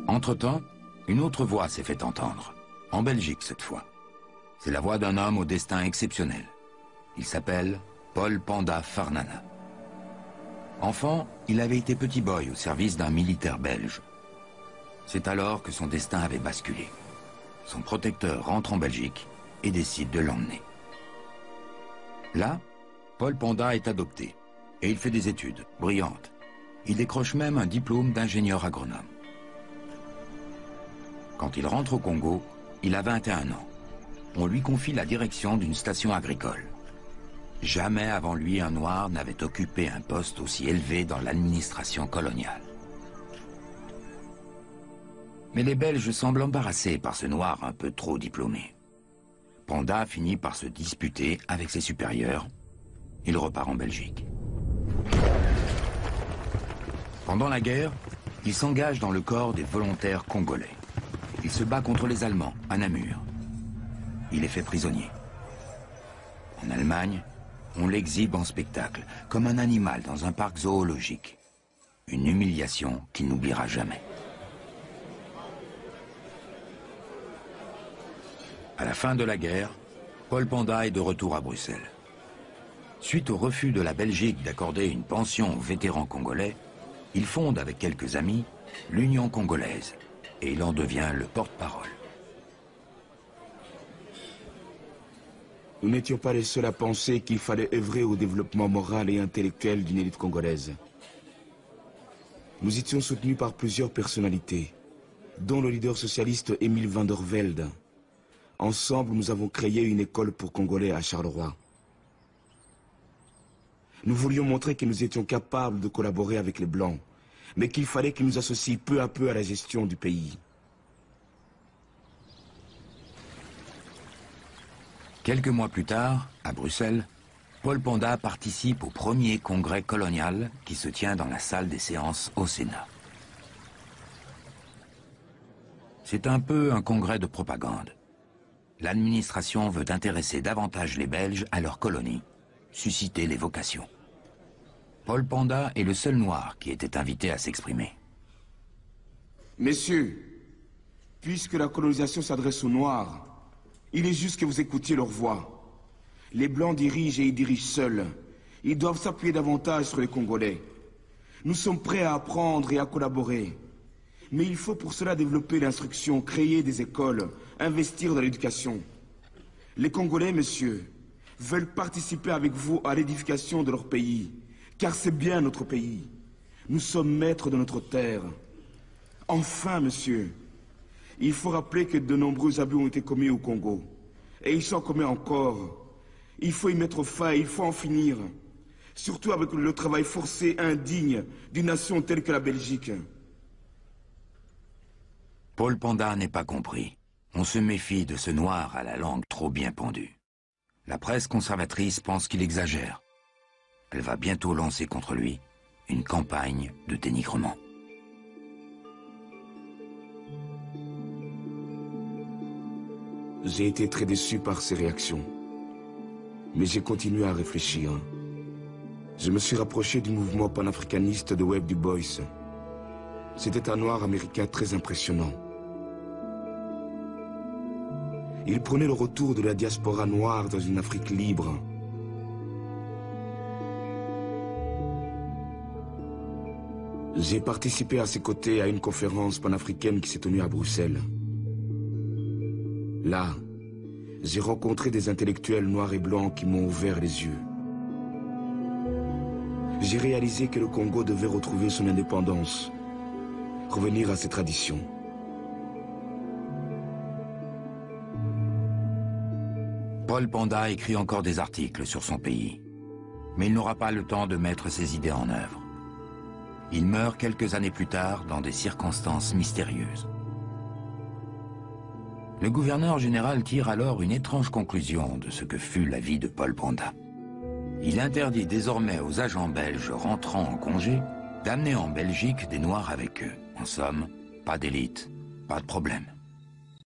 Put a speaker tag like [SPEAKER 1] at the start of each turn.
[SPEAKER 1] Entre-temps, une autre voix s'est fait entendre, en Belgique cette fois. C'est la voix d'un homme au destin exceptionnel. Il s'appelle Paul Panda Farnana. Enfant, il avait été petit boy au service d'un militaire belge. C'est alors que son destin avait basculé. Son protecteur rentre en Belgique et décide de l'emmener. Là, Paul Panda est adopté et il fait des études brillantes. Il décroche même un diplôme d'ingénieur agronome. Quand il rentre au Congo, il a 21 ans. On lui confie la direction d'une station agricole. Jamais avant lui un noir n'avait occupé un poste aussi élevé dans l'administration coloniale. Mais les Belges semblent embarrassés par ce noir un peu trop diplômé. Panda finit par se disputer avec ses supérieurs. Il repart en Belgique. Pendant la guerre, il s'engage dans le corps des volontaires congolais. Il se bat contre les Allemands à Namur. Il est fait prisonnier. En Allemagne, on l'exhibe en spectacle, comme un animal dans un parc zoologique. Une humiliation qu'il n'oubliera jamais. À la fin de la guerre, Paul Panda est de retour à Bruxelles. Suite au refus de la Belgique d'accorder une pension aux vétérans congolais, il fonde avec quelques amis l'Union congolaise et il en devient le porte-parole.
[SPEAKER 2] Nous n'étions pas les seuls à penser qu'il fallait œuvrer au développement moral et intellectuel d'une élite congolaise. Nous étions soutenus par plusieurs personnalités, dont le leader socialiste Émile van der Velde. Ensemble, nous avons créé une école pour Congolais à Charleroi. Nous voulions montrer que nous étions capables de collaborer avec les Blancs, mais qu'il fallait qu'ils nous associent peu à peu à la gestion du pays.
[SPEAKER 1] Quelques mois plus tard, à Bruxelles, Paul Panda participe au premier congrès colonial qui se tient dans la salle des séances au Sénat. C'est un peu un congrès de propagande. L'administration veut intéresser davantage les Belges à leur colonie, susciter les vocations. Paul Panda est le seul noir qui était invité à s'exprimer.
[SPEAKER 2] Messieurs, puisque la colonisation s'adresse aux Noirs, il est juste que vous écoutiez leur voix. Les Blancs dirigent et ils dirigent seuls. Ils doivent s'appuyer davantage sur les Congolais. Nous sommes prêts à apprendre et à collaborer. Mais il faut pour cela développer l'instruction, créer des écoles, investir dans l'éducation. Les Congolais, messieurs, veulent participer avec vous à l'édification de leur pays, car c'est bien notre pays. Nous sommes maîtres de notre terre. Enfin, monsieur, il faut rappeler que de nombreux abus ont été commis au Congo. Et ils sont commis encore. Il faut y mettre fin, il faut en finir. Surtout avec le travail forcé, indigne, d'une nation telle que la Belgique.
[SPEAKER 1] Paul Panda n'est pas compris. On se méfie de ce noir à la langue trop bien pendue. La presse conservatrice pense qu'il exagère. Elle va bientôt lancer contre lui une campagne de dénigrement.
[SPEAKER 2] J'ai été très déçu par ces réactions. Mais j'ai continué à réfléchir. Je me suis rapproché du mouvement panafricaniste de Webb Du Bois. C'était un noir américain très impressionnant. Il prenait le retour de la diaspora noire dans une Afrique libre. J'ai participé à ses côtés à une conférence panafricaine qui s'est tenue à Bruxelles. Là, j'ai rencontré des intellectuels noirs et blancs qui m'ont ouvert les yeux. J'ai réalisé que le Congo devait retrouver son indépendance, revenir à ses traditions.
[SPEAKER 1] Paul Panda écrit encore des articles sur son pays, mais il n'aura pas le temps de mettre ses idées en œuvre. Il meurt quelques années plus tard dans des circonstances mystérieuses. Le gouverneur général tire alors une étrange conclusion de ce que fut la vie de Paul Panda. Il interdit désormais aux agents belges rentrant en congé d'amener en Belgique des Noirs avec eux. En somme, pas d'élite, pas de problème.